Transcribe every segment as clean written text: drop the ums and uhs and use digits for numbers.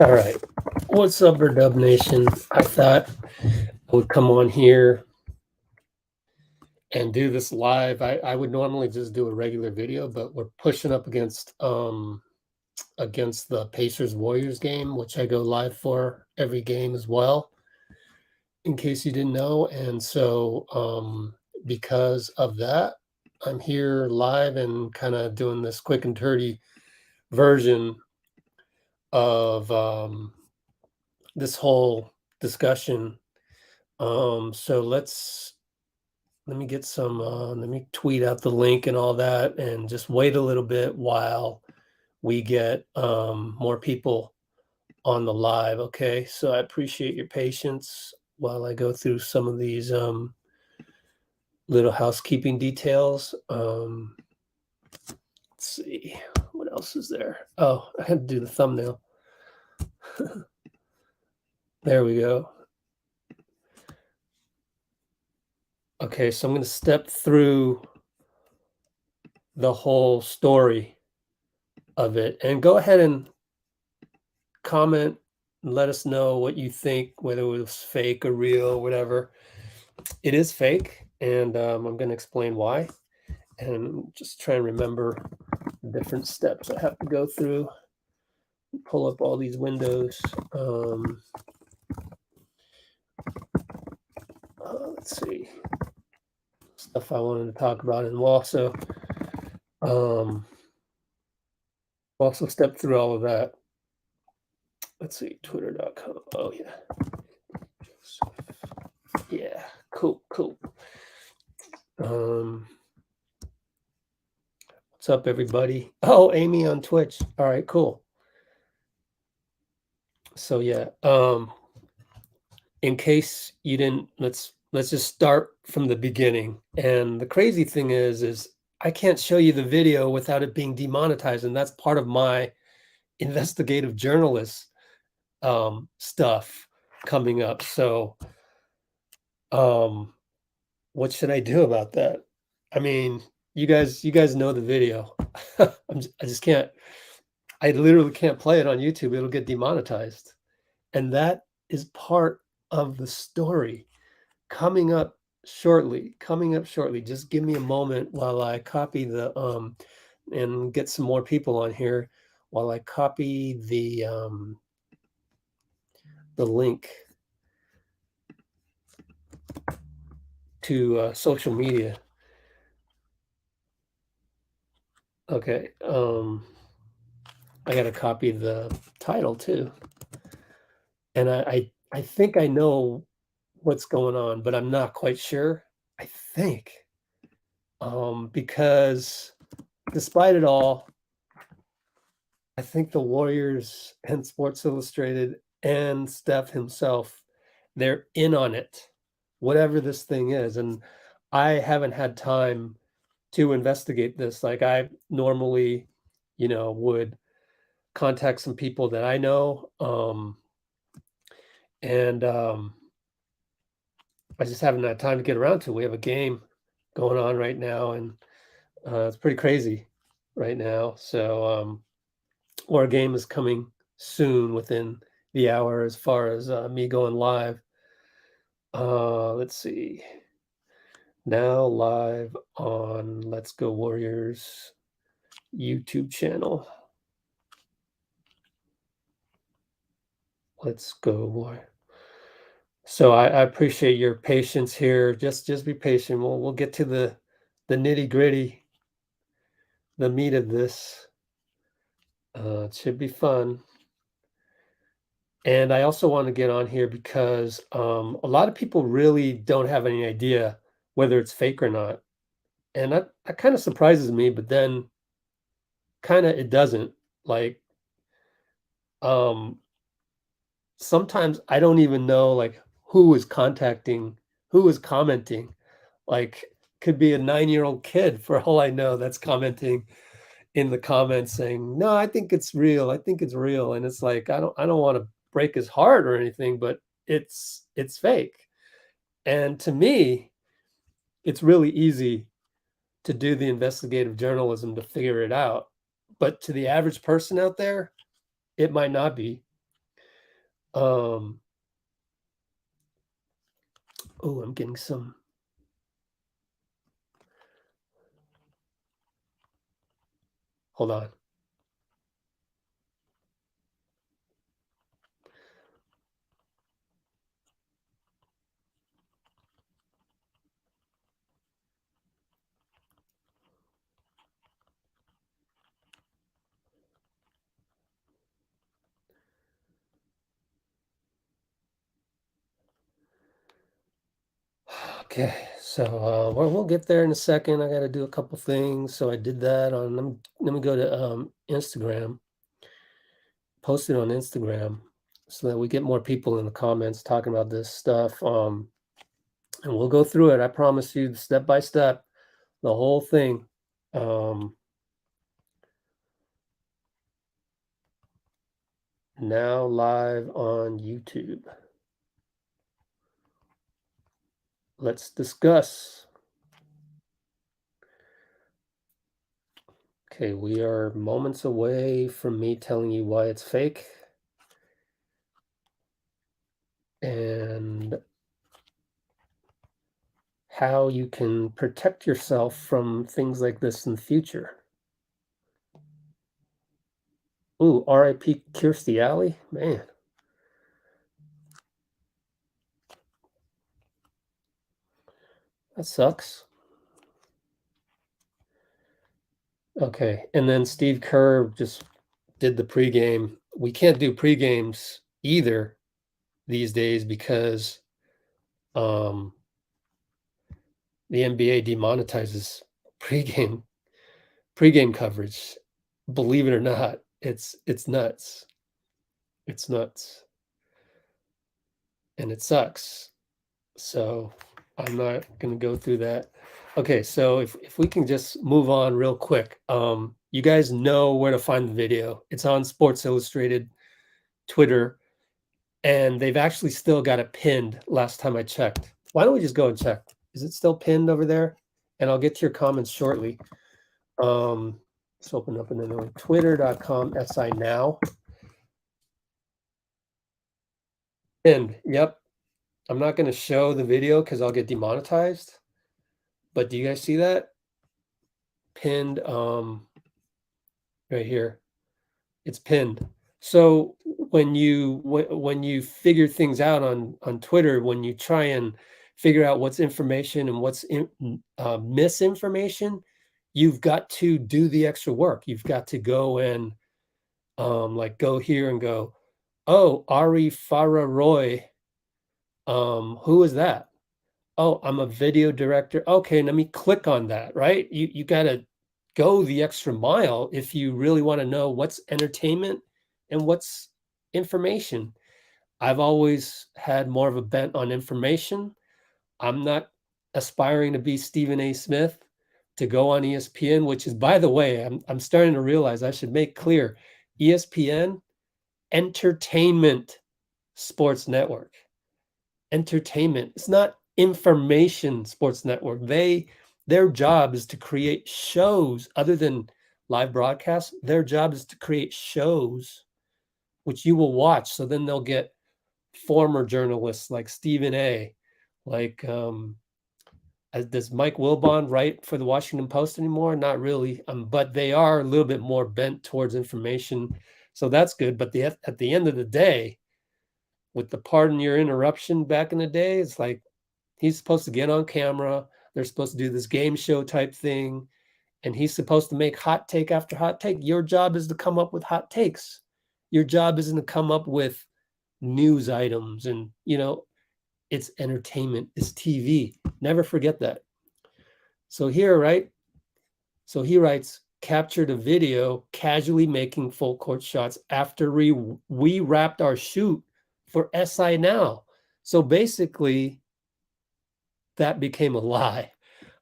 All right. What's up, Dub Nation? I thought I would come on here and do this live. I would normally just do a regular video, but we're pushing up against the Pacers Warriors game, which I go live for every game as well, in case you didn't know. And so because of that, I'm here live and kind of doing this quick and dirty version of this whole discussion. So let me get some, let me tweet out the link and all that and just wait a little bit while we get more people on the live. Okay. So I appreciate your patience while I go through some of these little housekeeping details. Let's see. What else is there? Oh, I had to do the thumbnail. There we go. Okay, so I'm going to step through the whole story of it and go ahead and comment and let us know what you think, whether it was fake or real or whatever. It is fake, and I'm going to explain why. And just try and remember the different steps I have to go through. Pull up all these windows. Let's see. Stuff I wanted to talk about, and we'll also step through all of that. Let's see, twitter.com. Oh, yeah. Yeah, cool. What's up, everybody? Oh, Amy on Twitch. All right, cool. So yeah, in case you didn't, let's just start from the beginning. And the crazy thing is I can't show you the video without it being demonetized, and that's part of my investigative journalist stuff coming up. So what should I do about that? I mean, you guys know the video. I just can't, I literally can't play it on YouTube. It'll get demonetized. And that is part of the story coming up shortly. Just give me a moment while I copy the and get some more people on here while I copy the link to social media. Okay. I got to copy the title too. And I think I know what's going on, but I'm not quite sure. I think because despite it all, I think the Warriors and Sports Illustrated and Steph himself, they're in on it, whatever this thing is. And I haven't had time to investigate this. Like I normally, would contact some people that I know. And I just haven't had time to get around to it. We have a game going on right now, and it's pretty crazy right now. So, or a game is coming soon within the hour as far as me going live. Let's see. Now live on Let's Go Warriors YouTube channel. Let's go Warriors. So I appreciate your patience here. Just be patient. We'll get to the nitty gritty, the meat of this. It should be fun. And I also want to get on here because a lot of people really don't have any idea whether it's fake or not. And that kind of surprises me, but then kind of it doesn't. Like sometimes I don't even know like who is commenting. Like could be a 9-year-old kid for all I know that's commenting in the comments saying, "No, I think it's real. I think it's real." And it's like I don't want to break his heart or anything, but it's fake. And to me, it's really easy to do the investigative journalism to figure it out. But to the average person out there, it might not be. Oh, I'm getting some. Hold on. Okay, so we'll get there in a second. I got to do a couple things. So I did that on. Let me go to Instagram. Post it on Instagram so that we get more people in the comments talking about this stuff. And we'll go through it. I promise you, step by step, the whole thing. Now live on YouTube. Let's discuss. Okay, we are moments away from me telling you why it's fake. And how you can protect yourself from things like this in the future. Ooh, R.I.P. Kirstie Alley? Man. That sucks. Okay, and then Steve Kerr just did the pregame. We can't do pregames either these days because the NBA demonetizes pregame coverage. Believe it or not, it's nuts. It's nuts. And it sucks. So I'm not going to go through that. Okay, so if we can just move on real quick. You guys know where to find the video. It's on Sports Illustrated, Twitter, and they've actually still got it pinned last time I checked. Why don't we just go and check? Is it still pinned over there? And I'll get to your comments shortly. Let's open up another one. Twitter.com SI now. Pinned. Yep. I'm not going to show the video because I'll get demonetized. But do you guys see that? Pinned right here. It's pinned. So when you figure things out on Twitter, when you try and figure out what's information and what's misinformation, you've got to do the extra work. You've got to go and like go here and go, oh, Ari Fararooy. Who is that? Oh, I'm a video director. Okay, let me click on that, right? You got to go the extra mile if you really want to know what's entertainment and what's information. I've always had more of a bent on information. I'm not aspiring to be Stephen A. Smith to go on ESPN, which is, by the way, I'm starting to realize I should make clear ESPN, Entertainment Sports Network. Entertainment. It's not information sports network. Their job is to create shows other than live broadcasts. Their job is to create shows which you will watch. So then they'll get former journalists like Stephen A. Like does Mike Wilbon write for the Washington Post anymore? Not really. But they are a little bit more bent towards information. So that's good. But at the end of the day, with the pardon your interruption back in the day, it's like he's supposed to get on camera. They're supposed to do this game show type thing. And he's supposed to make hot take after hot take. Your job is to come up with hot takes. Your job isn't to come up with news items. And, it's entertainment, it's TV. Never forget that. So here, right? So he writes, captured a video casually making full court shots after we wrapped our shoot for SI Now. So basically, that became a lie,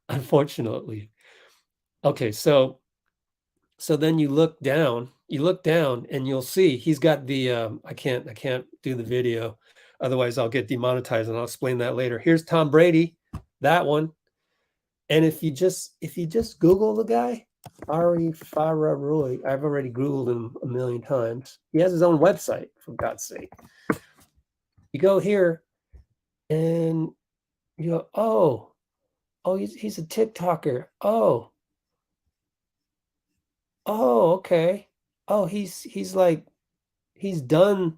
unfortunately. Okay, so then you look down and you'll see he's got the I can't do the video, otherwise I'll get demonetized, and I'll explain that later. Here's Tom Brady, that one. And if you just Google the guy, Ari Fararooy, I've already Googled him a million times. He has his own website, for God's sake. You go here and you go, oh, he's a TikToker. Oh, okay. Oh, he's like, he's done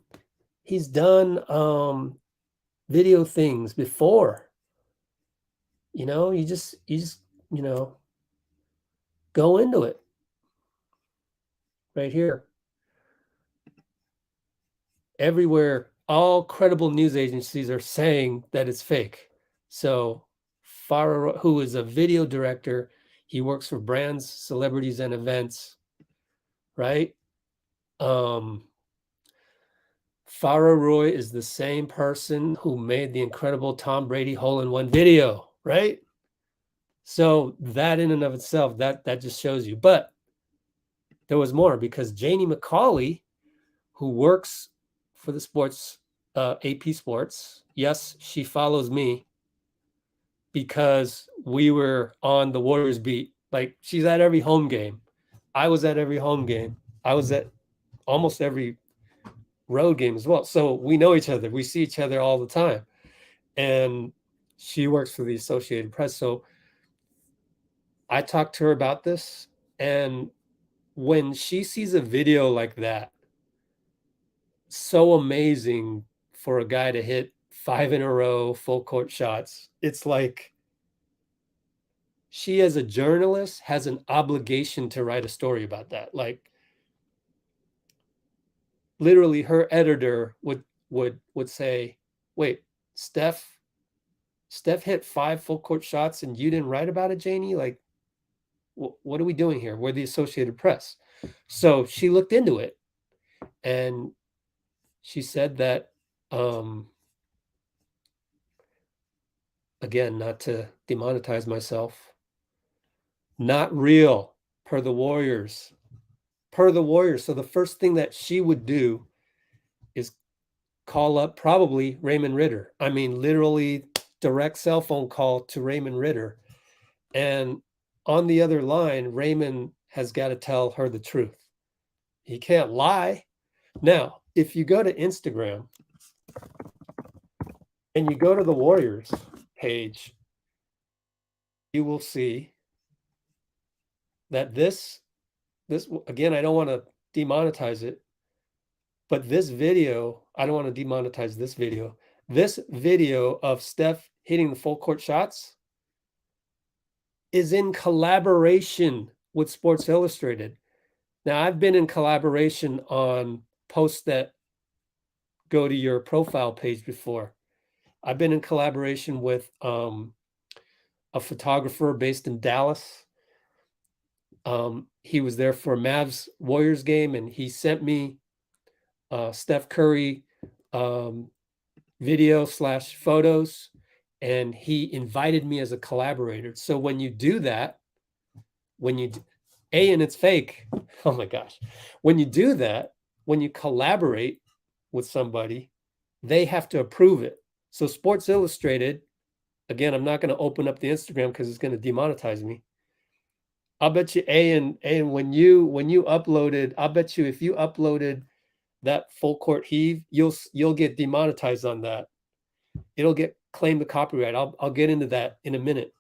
video things before. You just go into it right here. Everywhere, all credible news agencies are saying that it's fake. So Fararooy, who is a video director, he works for brands, celebrities, and events, right? Fararooy is the same person who made the incredible Tom Brady hole-in-one video, right? So that in and of itself, that just shows you. But there was more, because Janie McCauley, who works for the sports, AP Sports, yes, she follows me because we were on the Warriors beat. Like, she's at every home game. I was at every home game. I was at almost every road game as well. So we know each other. We see each other all the time. And she works for the Associated Press. So I talked to her about this. And when she sees a video like that, so amazing for a guy to hit 5 in a row full court shots, it's like she, as a journalist, has an obligation to write a story about that. Like, literally, her editor would say, wait, Steph hit 5 full court shots and you didn't write about it, Janie? Like, what are we doing here? We're the Associated Press. So she looked into it, and she said that, again, not to demonetize myself, not real, per the Warriors. So the first thing that she would do is call up probably Raymond Ritter. I mean, literally direct cell phone call to Raymond Ritter. And on the other line, Raymond has got to tell her the truth. He can't lie. Now, if you go to Instagram and you go to the Warriors page, you will see that this again, I don't want to demonetize it, but this video, I don't want to demonetize this video. This video of Steph hitting the full court shots is in collaboration with Sports Illustrated. Now, I've been in collaboration on posts that go to your profile page before. I've been in collaboration with a photographer based in Dallas. He was there for Mavs Warriors game, and he sent me Steph Curry video / photos, and he invited me as a collaborator. So when you do that, and it's fake, oh my gosh, when you do that, when you collaborate with somebody, they have to approve it. So Sports Illustrated, again, I'm not going to open up the Instagram because it's going to demonetize me. I'll bet you and when you uploaded, I'll bet you if you uploaded that full court heave, you'll get demonetized on that. It'll get claimed the copyright. I'll get into that in a minute.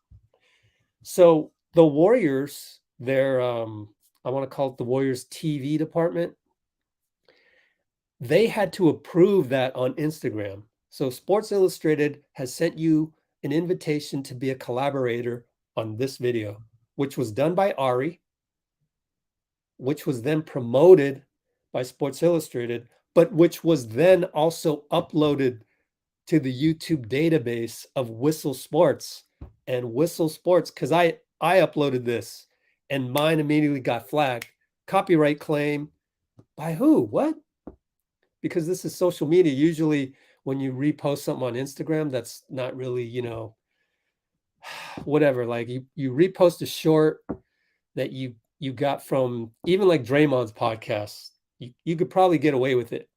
So the Warriors, their I want to call it the Warriors TV department, they had to approve that on Instagram. So Sports Illustrated has sent you an invitation to be a collaborator on this video, which was done by Ari, which was then promoted by Sports Illustrated, but which was then also uploaded to the YouTube database of Whistle Sports. And Whistle Sports, because I uploaded this and mine immediately got flagged. Copyright claim by who? What? Because this is social media. Usually when you repost something on Instagram, that's not really, whatever. Like you repost a short that you got from even like Draymond's podcast, you could probably get away with it.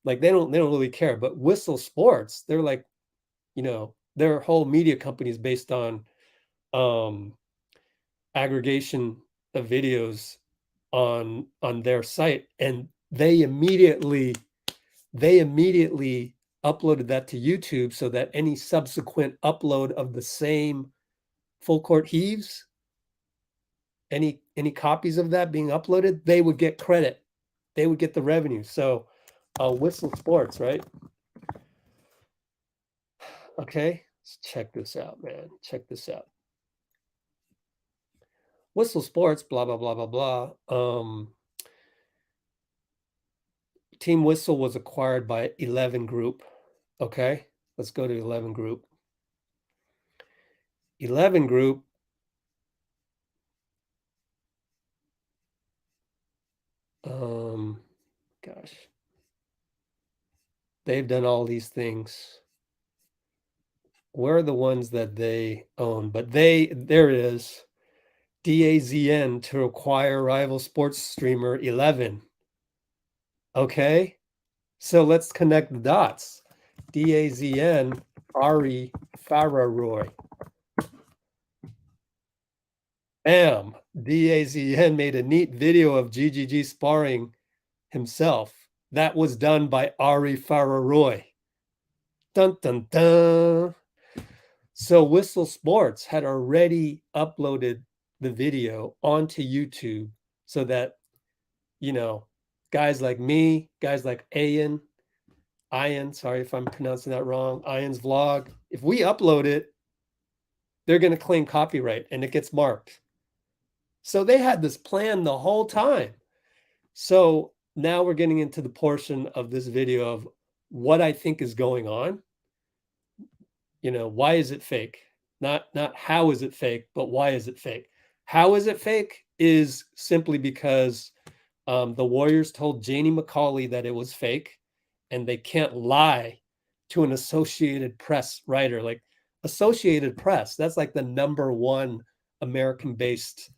Like they don't really care. But Whistle Sports, they're like, their whole media company is based on aggregation of videos on their site, and they immediately uploaded that to YouTube so that any subsequent upload of the same full court heaves, any copies of that being uploaded, they would get credit. They would get the revenue. So Whistle Sports, right? Okay, let's check this out, man. Check this out. Whistle Sports, blah, blah, blah, blah, blah. Team Whistle was acquired by 11 Group. Okay, let's go to 11 Group. 11 Group gosh, they've done all these things. Where are the ones that they own? But there it is. DAZN to acquire rival sports streamer 11. Okay, so let's connect the dots. DAZN, Ari Fararooy. Bam! DAZN made a neat video of GGG sparring himself. That was done by Ari Fararooy. Dun, dun, dun. So Whistle Sports had already uploaded the video onto YouTube so that, you know, guys like me, guys like Ian, sorry if I'm pronouncing that wrong, Ian's vlog, if we upload it, they're going to claim copyright and it gets marked. So they had this plan the whole time. So now we're getting into the portion of this video of what I think is going on. You know, why is it fake? Not how is it fake, but why is it fake? How is it fake is simply because the Warriors told Janie McCauley that it was fake, and they can't lie to an Associated Press writer. Like Associated Press, that's like the #1 American-based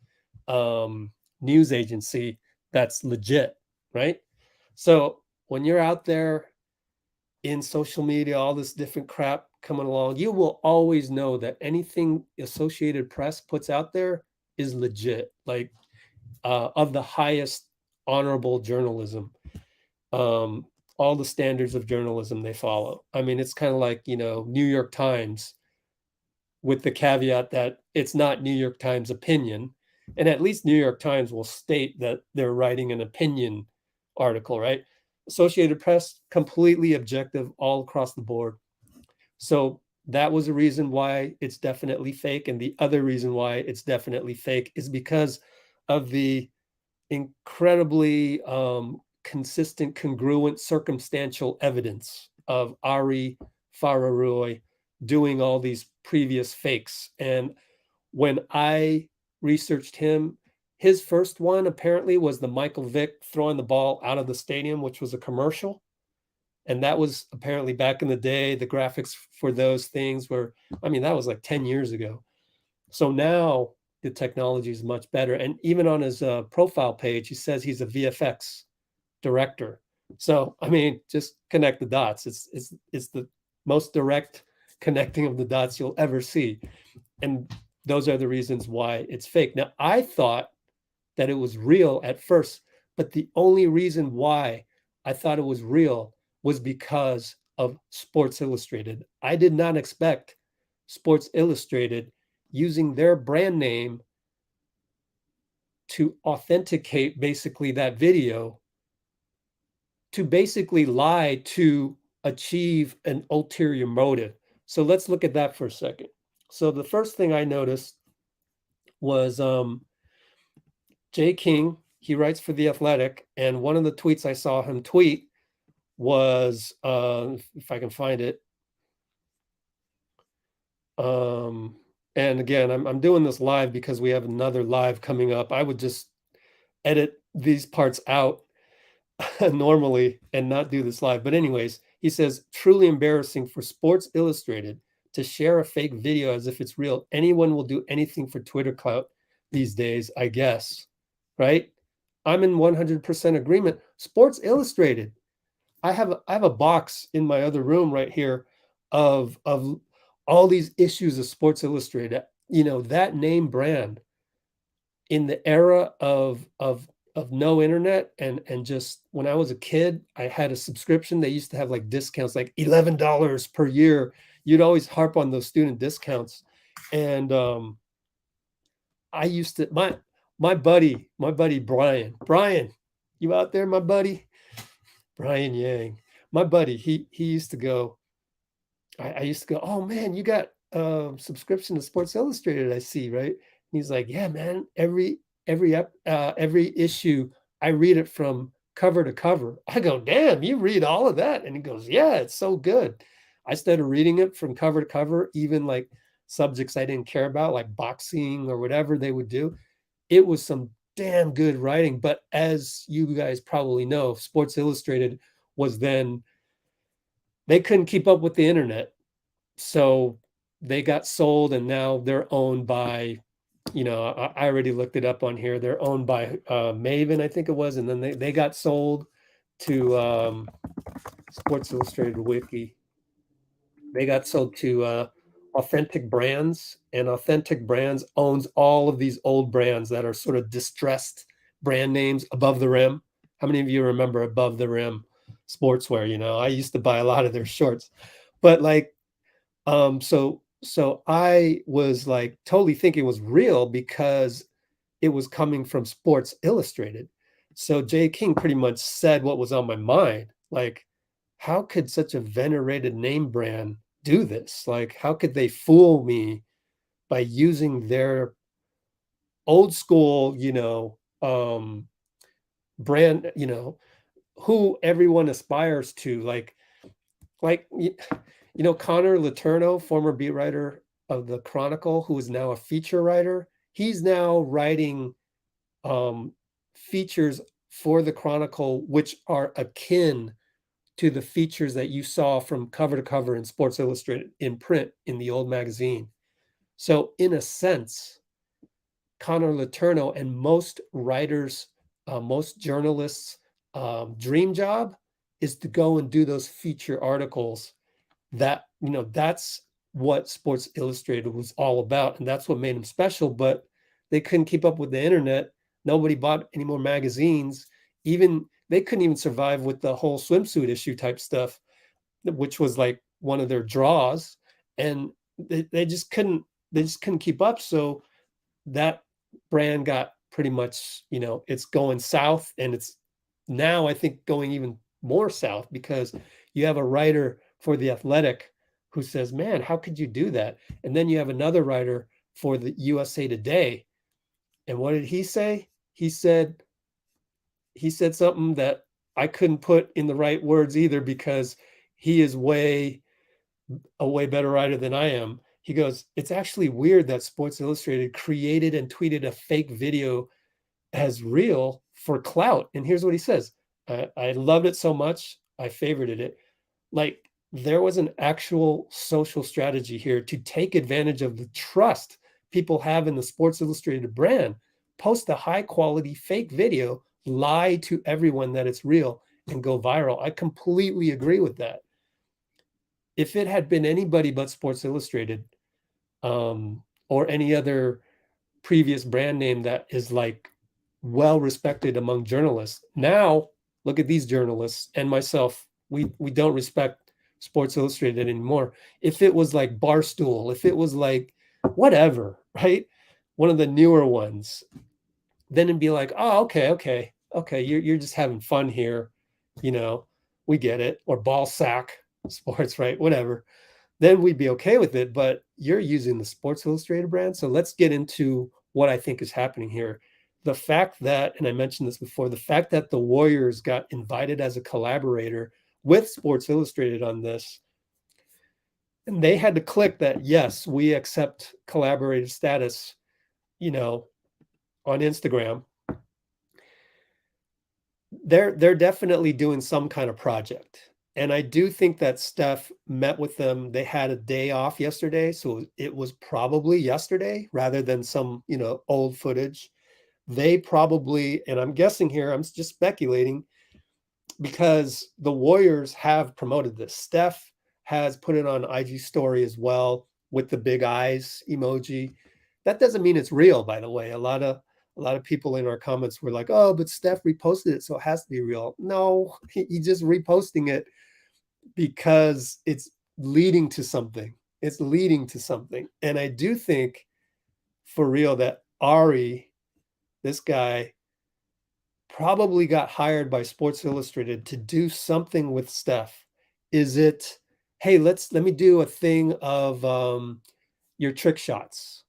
news agency that's legit, right? So when you're out there in social media, all this different crap coming along, you will always know that anything Associated Press puts out there is legit, like of the highest honorable journalism, all the standards of journalism they follow. I mean, it's kind of like, you know, New York Times, with the caveat that it's not New York Times opinion. And at least New York Times will state that they're writing an opinion article, right? Associated Press, completely objective all across the board. So that was a reason why it's definitely fake. And the other reason why it's definitely fake is because of the incredibly consistent, congruent, circumstantial evidence of Ari Fararooy doing all these previous fakes. And when I researched him, his first one apparently was the Michael Vick throwing the ball out of the stadium, which was a commercial. And that was apparently back in the day. The graphics for those things were, I mean, that was like 10 years ago. So now the technology is much better. And even on his profile page, he says he's a VFX director. So, I mean, just connect the dots. It's the most direct connecting of the dots you'll ever see. And those are the reasons why it's fake. Now, I thought that it was real at first, but the only reason why I thought it was real was because of Sports Illustrated. I did not expect Sports Illustrated using their brand name to authenticate basically that video, to basically lie to achieve an ulterior motive. So let's look at that for a second. So the first thing I noticed was Jay King. He writes for The Athletic, and one of the tweets I saw him tweet was, if I can find it, and again, I'm doing this live because we have another live coming up. I would just edit these parts out normally and not do this live. But anyways, he says, truly embarrassing for Sports Illustrated to share a fake video as if it's real. Anyone will do anything for Twitter clout these days, I guess, right? I'm in 100% agreement. Sports Illustrated. I have a box in my other room right here of all these issues of Sports Illustrated. You know, that name brand in the era of no internet, and just when I was a kid, I had a subscription. They used to have like discounts, like $11 per year. You'd always harp on those student discounts. And I used to my buddy Brian, you out there, my buddy? Brian Yang. My buddy, he used to go, I used to go, oh man, you got subscription to Sports Illustrated, I see, right? And he's like, yeah, man, every issue, I read it from cover to cover. I go, damn, you read all of that? And he goes, yeah, it's so good. I started reading it from cover to cover, even like subjects I didn't care about, like boxing or whatever they would do. It was some damn good writing. But as you guys probably know, Sports Illustrated was then, they couldn't keep up with the internet. So they got sold, and now they're owned by, I already looked it up on here. They're owned by Maven, I think it was. And then they got sold to Sports Illustrated Wiki. They got sold to Authentic Brands, and Authentic Brands owns all of these old brands that are sort of distressed brand names. Above the Rim. How many of you remember Above the Rim sportswear? I used to buy a lot of their shorts, but like, so I was like totally thinking it was real because it was coming from Sports Illustrated. So Jay King pretty much said what was on my mind. Like, how could such a venerated name brand do this? Like, how could they fool me by using their old school, brand, who everyone aspires to, like Connor Letourneau, former beat writer of the Chronicle, who is now a feature writer. He's now writing features for the Chronicle, which are akin to the features that you saw from cover to cover in Sports Illustrated in print in the old magazine. So in a sense, Connor Letourneau and most writers, most journalists' dream job is to go and do those feature articles. That's what Sports Illustrated was all about, and that's what made them special. But they couldn't keep up with the internet. Nobody bought any more magazines. Even they couldn't even survive with the whole swimsuit issue type stuff, which was like one of their draws. And they just couldn't keep up. So that brand got pretty much, it's going south, and it's now, I think, going even more south, because you have a writer for The Athletic who says, man, how could you do that? And then you have another writer for the USA Today. And what did he say? He said something that I couldn't put in the right words either, because he is a way better writer than I am. He goes, it's actually weird that Sports Illustrated created and tweeted a fake video as real for clout. And here's what he says. I loved it so much, I favorited it. Like, there was an actual social strategy here to take advantage of the trust people have in the Sports Illustrated brand. Post a high quality fake video, lie to everyone that it's real, and go viral. I completely agree with that. If it had been anybody but Sports Illustrated, or any other previous brand name that is like well respected among journalists, now look at these journalists and myself. We don't respect Sports Illustrated anymore. If it was like Barstool, if it was like whatever, right, one of the newer ones, then it'd be like, oh, okay, you're just having fun here, we get it. Or Ball Sack Sports, right, whatever, then we'd be okay with it. But you're using the Sports Illustrated brand. So let's get into what I think is happening here. The fact that, and I mentioned this before, the fact that the Warriors got invited as a collaborator with Sports Illustrated on this, and they had to click that, yes, we accept collaborative status, on Instagram. They're definitely doing some kind of project. And I do think that Steph met with them. They had a day off yesterday, so it was probably yesterday rather than some, old footage. They probably, and I'm guessing here, I'm just speculating, because the Warriors have promoted this. Steph has put it on IG story as well with the big eyes emoji. That doesn't mean it's real, by the way. A lot of A lot of people in our comments were like, oh, but Steph reposted it, so it has to be real. No, he just reposting it because it's leading to something. It's leading to something. And I do think for real that Ari, this guy, probably got hired by Sports Illustrated to do something with Steph. Is it, hey, let me do a thing of your trick shots.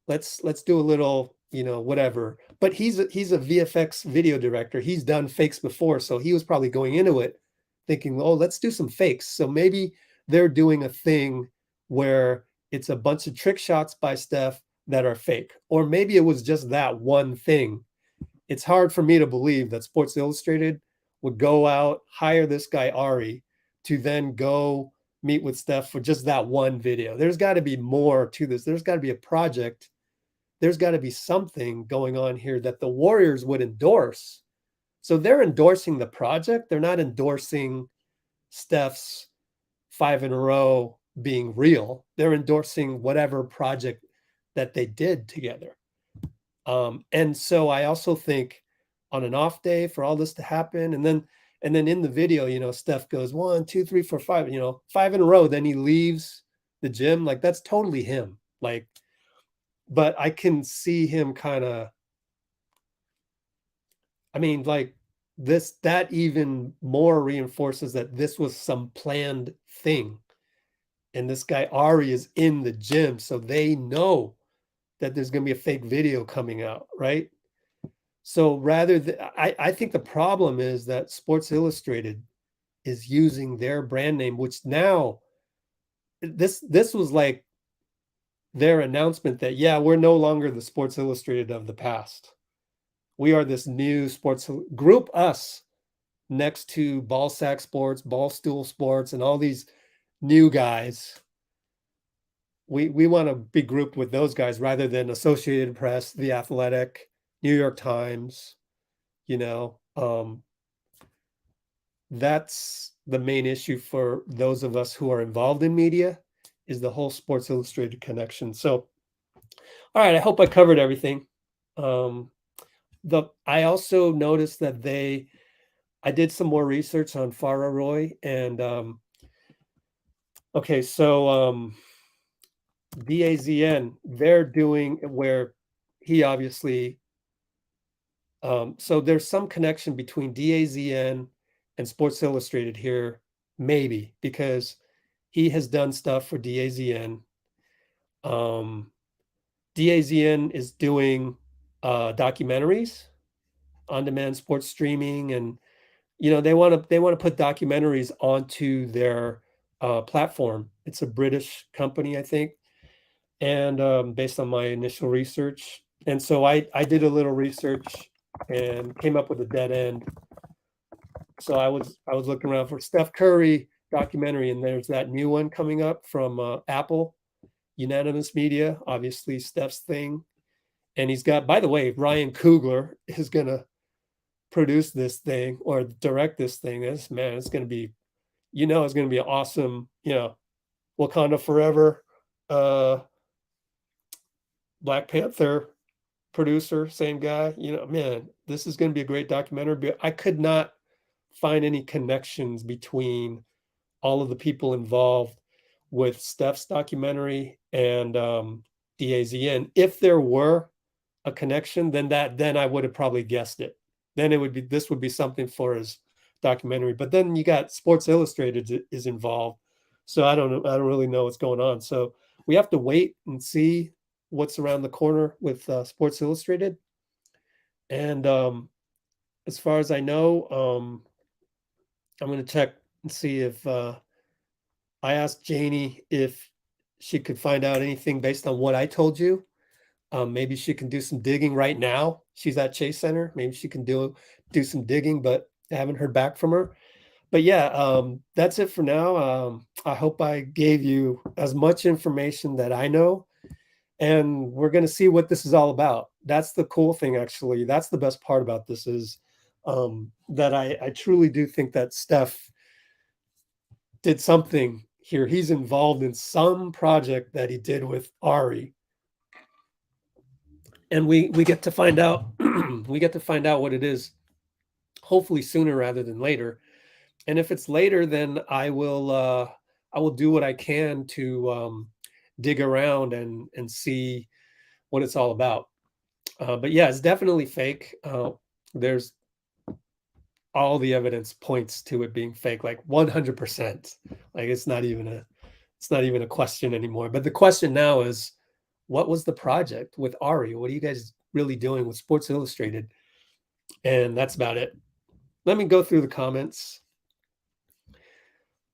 Let's do a little, whatever. But he's a VFX video director. He's done fakes before, so he was probably going into it thinking, oh, let's do some fakes. So maybe they're doing a thing where it's a bunch of trick shots by Steph that are fake, or maybe it was just that one thing. It's hard for me to believe that Sports Illustrated would go out, hire this guy Ari to then go meet with Steph for just that one video. There's got to be more to this. There's got to be a project. There's got to be something going on here that the Warriors would endorse. So they're endorsing the project. They're not endorsing Steph's 5 in a row being real. They're endorsing whatever project that they did together. And so I also think on an off day for all this to happen, and then in the video, Steph goes 1, 2, 3, 4, 5, 5 in a row. Then he leaves the gym. Like, that's totally him. Like, but I can see him kind of, I mean, like that even more reinforces that this was some planned thing. And this guy Ari is in the gym, so they know that there's going to be a fake video coming out, right? So rather than, I think the problem is that Sports Illustrated is using their brand name, which now this was like their announcement that, yeah, we're no longer the Sports Illustrated of the past. We are this new sports group, us, next to Ball Sack Sports, Ball Stool Sports, and all these new guys. We want to be grouped with those guys rather than Associated Press, The Athletic, New York Times. That's the main issue for those of us who are involved in media, is the whole Sports Illustrated connection. So, all right, I hope I covered everything. I also noticed that I did some more research on Fararooy, and okay, so DAZN, they're doing where he obviously, so there's some connection between DAZN and Sports Illustrated here, maybe, because he has done stuff for DAZN. DAZN is doing documentaries, on-demand sports streaming, and they want to put documentaries onto their platform. It's a British company, I think, and based on my initial research. And so I did a little research and came up with a dead end. So I was looking around for Steph Curry documentary, and there's that new one coming up from Apple, Unanimous Media, obviously Steph's thing. And he's got, by the way, Ryan Coogler is going to produce this thing or direct this thing. It's going to be, it's going to be awesome. Wakanda Forever, Black Panther producer, same guy. This is going to be a great documentary. But I could not find any connections between all of the people involved with Steph's documentary and DAZN. If there were a connection, then I would have probably guessed it. Then this would be something for his documentary. But then you got Sports Illustrated is involved. So I don't really know what's going on. So we have to wait and see what's around the corner with Sports Illustrated. And as far as I know, I'm going to check and see if I asked Janie if she could find out anything based on what I told you. Maybe she can do some digging right now. She's at Chase Center. Maybe she can do some digging, but I haven't heard back from her. But yeah, that's it for now. I hope I gave you as much information that I know, and we're going to see what this is all about. That's the cool thing, actually. That's the best part about this is that I truly do think that Steph did something here. He's involved in some project that he did with Ari. and we get to find out we get to find out what it is, hopefully sooner rather than later. And if it's later, then I will do what I can to dig around and see what it's all about. But yeah, it's definitely fake. There's all the evidence points to it being fake, like 100%. Like it's not even a question anymore. But the question now is, what was the project with Ari? What are you guys really doing with Sports Illustrated? And that's about it. Let me go through the comments.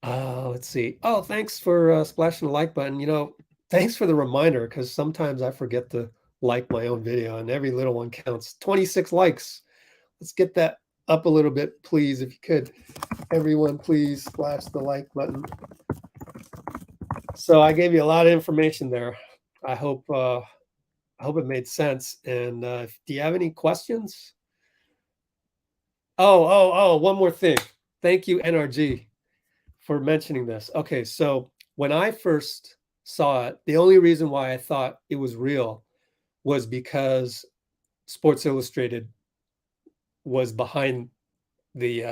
Let's see. Oh, thanks for splashing the like button. Thanks for the reminder, because sometimes I forget to like my own video, and every little one counts. 26 likes. Let's get that up a little bit, please, if you could. Everyone, please splash the like button. So I gave you a lot of information there. I hope it made sense. And do you have any questions? Oh, one more thing. Thank you, NRG, for mentioning this. Okay, so when I first saw it, the only reason why I thought it was real was because Sports Illustrated was behind the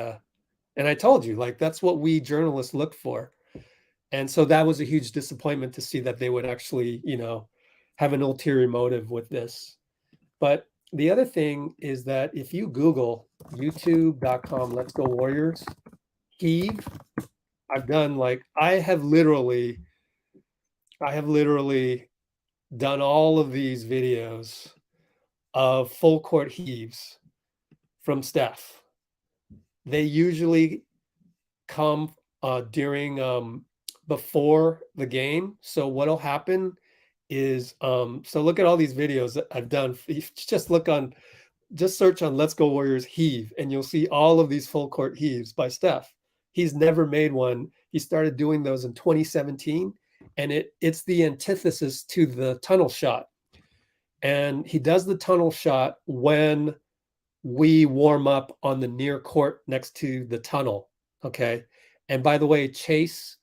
and I told you, like, that's what we journalists look for. And so that was a huge disappointment to see that they would actually, have an ulterior motive with this. But the other thing is that if you Google youtube.com, Let's Go Warriors, heave, I have literally done all of these videos of full court heaves from Steph. They usually come during before the game. So what'll happen is so look at all these videos that I've done. Just search on Let's Go Warriors heave, and you'll see all of these full court heaves by Steph. He's never made one. He started doing those in 2017, and it's the antithesis to the tunnel shot. And he does the tunnel shot when we warm up on the near court next to the tunnel. Okay. And by the way, Chase,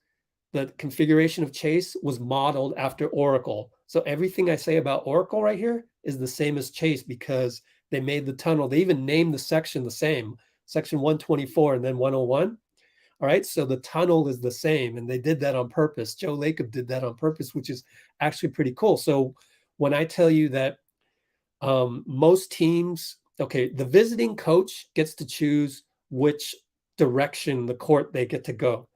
the configuration of Chase was modeled after Oracle. So everything I say about Oracle right here is the same as Chase, because they made the tunnel. They even named the section the same, section 124 and then 101. All right. So the tunnel is the same, and they did that on purpose. Joe Lacob did that on purpose, which is actually pretty cool. So when I tell you that most teams, okay, the visiting coach gets to choose which direction the court they get to go.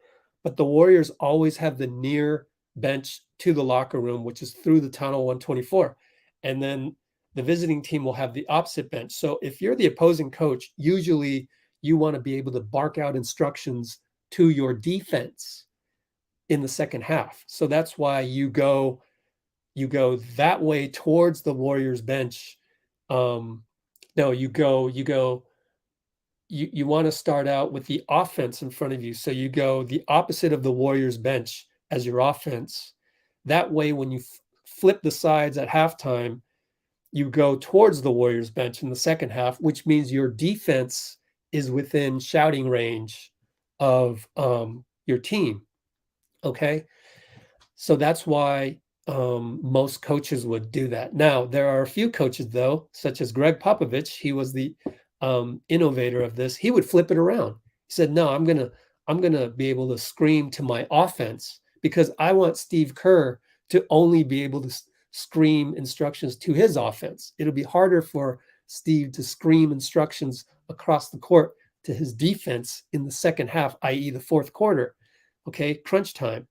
But the Warriors always have the near bench to the locker room, which is through the tunnel 124. And then the visiting team will have the opposite bench. So if you're the opposing coach, usually you want to be able to bark out instructions to your defense in the second half. So that's why you go that way towards the Warriors bench. No, you want to start out with the offense in front of you. So you go the opposite of the Warriors bench as your offense. That way, when you flip the sides at halftime, you go towards the Warriors bench in the second half, which means your defense is within shouting range of your team. Okay. So that's why most coaches would do that. Now, there are a few coaches, though, such as Greg Popovich. He was the innovator of this. He would flip it around. He said, no, I'm gonna be able to scream to my offense, because I want Steve Kerr to only be able to scream instructions to his offense. It'll be harder for Steve to scream instructions across the court to his defense in the second half, i.e. the fourth quarter. Okay, crunch time.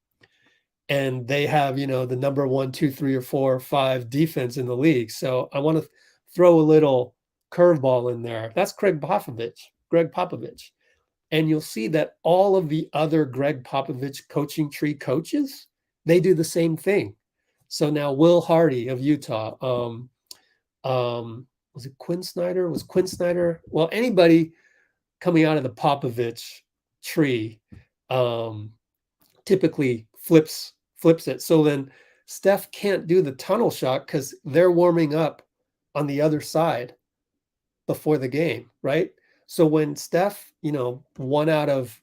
And they have, the number 1, 2, 3, or 4, or 5 defense in the league. So I want to throw a little curveball in there. That's Greg Popovich. And you'll see that all of the other Greg Popovich coaching tree coaches, they do the same thing. So now Will Hardy of Utah, was it Quinn Snyder? Was Quinn Snyder? Well, anybody coming out of the Popovich tree typically flips it. So then Steph can't do the tunnel shot because they're warming up on the other side before the game, right? So when Steph, one out of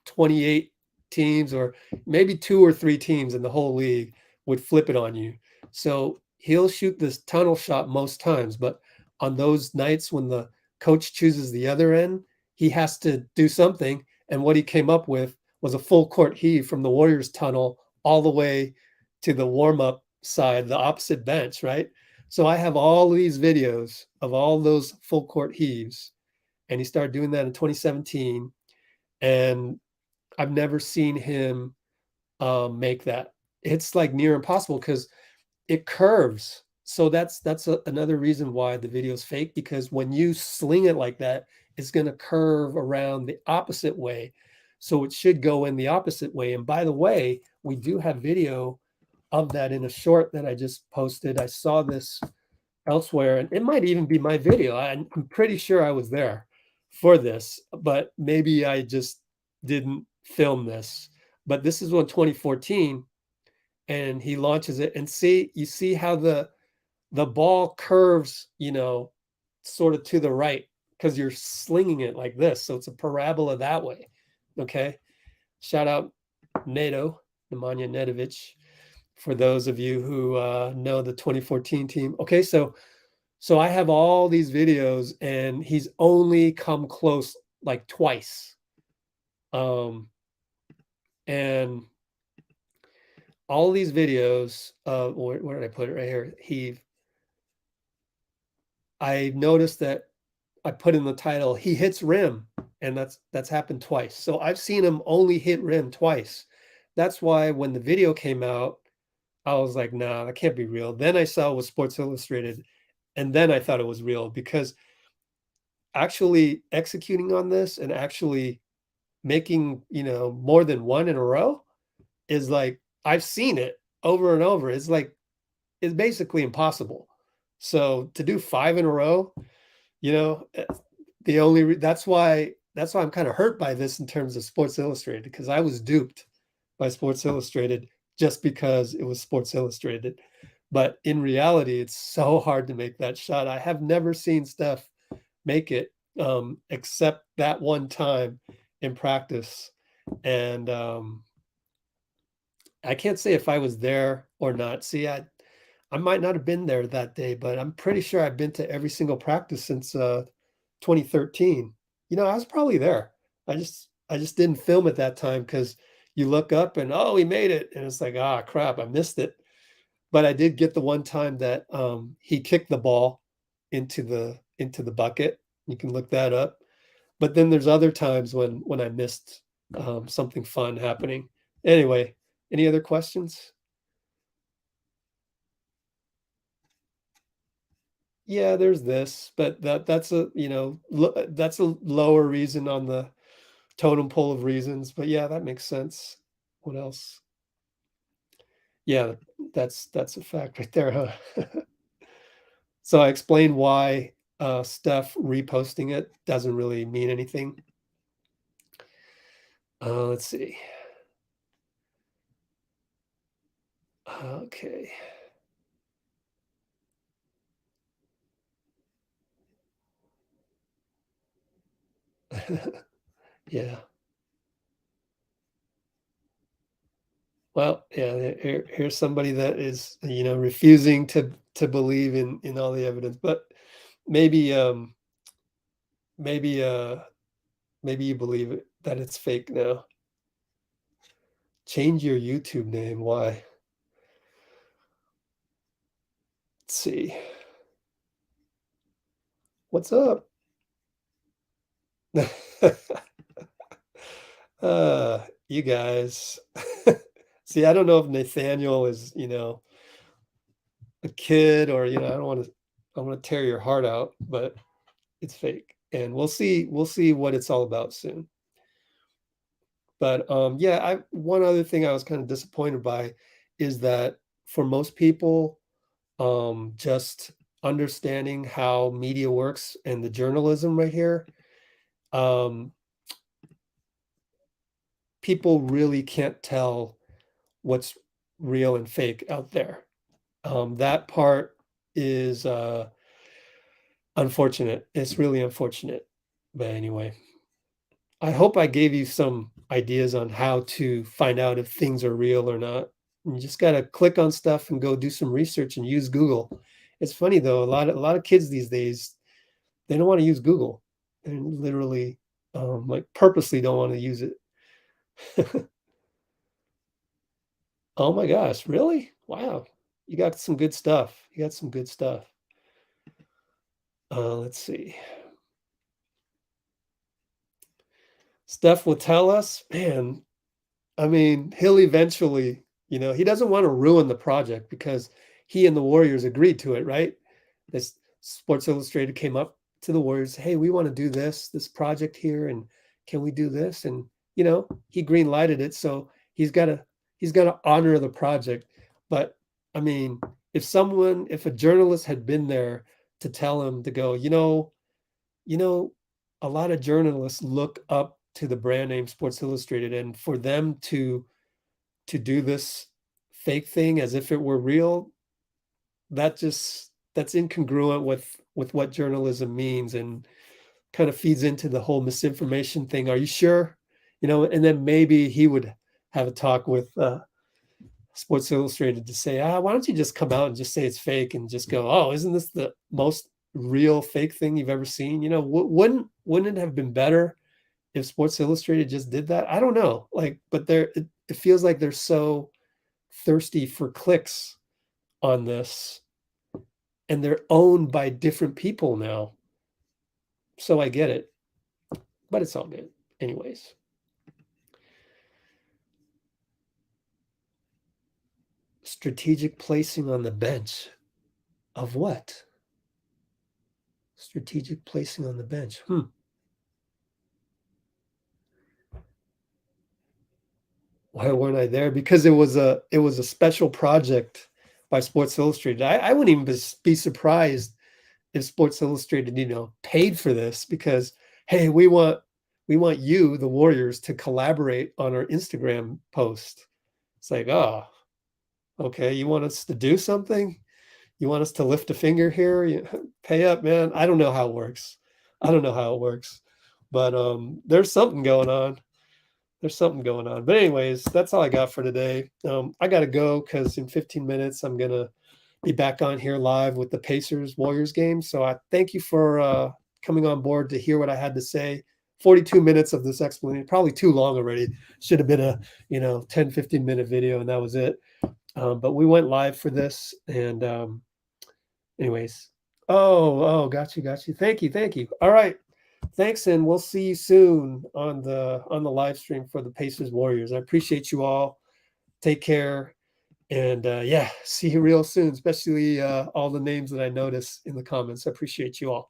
28 teams, or maybe 2 or 3 teams in the whole league would flip it on you. So he'll shoot this tunnel shot most times, but on those nights when the coach chooses the other end, he has to do something. And what he came up with was a full court heave from the Warriors tunnel all the way to the warm-up side, the opposite bench, right? So I have all these videos of all those full court heaves, and he started doing that in 2017. And I've never seen him make that. It's like near impossible because it curves. So that's another reason why the video is fake, because when you sling it like that, it's going to curve around the opposite way. So it should go in the opposite way. And by the way, we do have video of that in a short that I just posted. I saw this elsewhere, and it might even be my video. I'm pretty sure I was there for this, but maybe I just didn't film this. But this is on 2014, and he launches it, and you see how the ball curves, sort of to the right, because you're slinging it like this. So it's a parabola that way. Okay. Shout out NATO, Nemanja Nedovic, for those of you who know the 2014 team. Okay, so I have all these videos, and he's only come close like twice. And all these videos, where did I put it? Right here, heave. I noticed that I put in the title, he hits rim, and that's happened twice. So I've seen him only hit rim twice. That's why when the video came out, I was like, nah, that can't be real. Then I saw it was Sports Illustrated, and then I thought it was real, because actually executing on this and actually making, more than one in a row is like, I've seen it over and over. It's basically impossible. So to do 5 in a row, that's why I'm kind of hurt by this in terms of Sports Illustrated, because I was duped by Sports Illustrated just because it was Sports Illustrated. But in reality, it's so hard to make that shot. I have never seen Steph make it, except that one time in practice. And I can't say if I was there or not. See, I might not have been there that day, but I'm pretty sure I've been to every single practice since 2013. I was probably there. I just didn't film at that time, because you look up and, oh, he made it, and it's like, ah, crap, I missed it. But I did get the one time that he kicked the ball into the bucket. You can look that up. But then there's other times when I missed something fun happening. Anyway, any other questions? Yeah, there's this, but that's a that's a lower reason on the totem pole of reasons. But yeah, that makes sense. What else? Yeah, that's a fact right there, huh? So I explained why Steph reposting it doesn't really mean anything. Let's see. Okay. Yeah. Well, yeah, here's somebody that is, refusing to believe in all the evidence, but maybe maybe maybe you believe it, that it's fake now. Change your YouTube name. Why? Let's see. What's up? You guys. See, I don't know if Nathaniel is, a kid, or, I want to tear your heart out, but it's fake. And we'll see what it's all about soon. But yeah, one other thing I was kind of disappointed by is that for most people, just understanding how media works and the journalism right here, people really can't tell what's real and fake out there. That part is unfortunate. It's really unfortunate. But anyway, I hope I gave you some ideas on how to find out if things are real or not. You just got to click on stuff and go do some research and use Google. It's funny though, a lot of kids these days, they don't want to use Google, and literally like purposely don't want to use it. Oh my gosh, really? Wow. You got some good stuff. You got some good stuff. Let's see. Steph will tell us, man, I mean, he'll eventually, he doesn't want to ruin the project because he and the Warriors agreed to it, right? This Sports Illustrated came up to the Warriors, hey, we want to do this project here, and can we do this? And he green lighted it, so he's got to honor the project. But I mean, if a journalist had been there to tell him to go, a lot of journalists look up to the brand name Sports Illustrated, and for them to do this fake thing as if it were real, that's incongruent with what journalism means, and kind of feeds into the whole misinformation thing. Are you sure? And then maybe he would have a talk with Sports Illustrated to say, why don't you just come out and just say it's fake, and just go, oh, isn't this the most real fake thing you've ever seen? Wouldn't it have been better if Sports Illustrated just did that? I don't know. But it feels like they're so thirsty for clicks on this, and they're owned by different people now. So I get it, but it's all good. Anyways. Strategic placing on the bench of what? Strategic placing on the bench. Why weren't I there? Because it was a special project by Sports Illustrated. I wouldn't even be surprised if Sports Illustrated, paid for this, because, hey, we want you, the Warriors, to collaborate on our Instagram post. It's like, oh, okay, you want us to do something? You want us to lift a finger here? Pay up, man. I don't know how it works. But there's something going on. But anyways, that's all I got for today. I got to go because in 15 minutes, I'm going to be back on here live with the Pacers Warriors game. So I thank you for coming on board to hear what I had to say. 42 minutes of this explanation, probably too long already. Should have been a 10, 15-minute video, and that was it. But we went live for this, and anyways. Oh, got you. Thank you. All right. Thanks, and we'll see you soon on the live stream for the Pacers Warriors. I appreciate you all. Take care, and see you real soon, especially all the names that I noticed in the comments. I appreciate you all.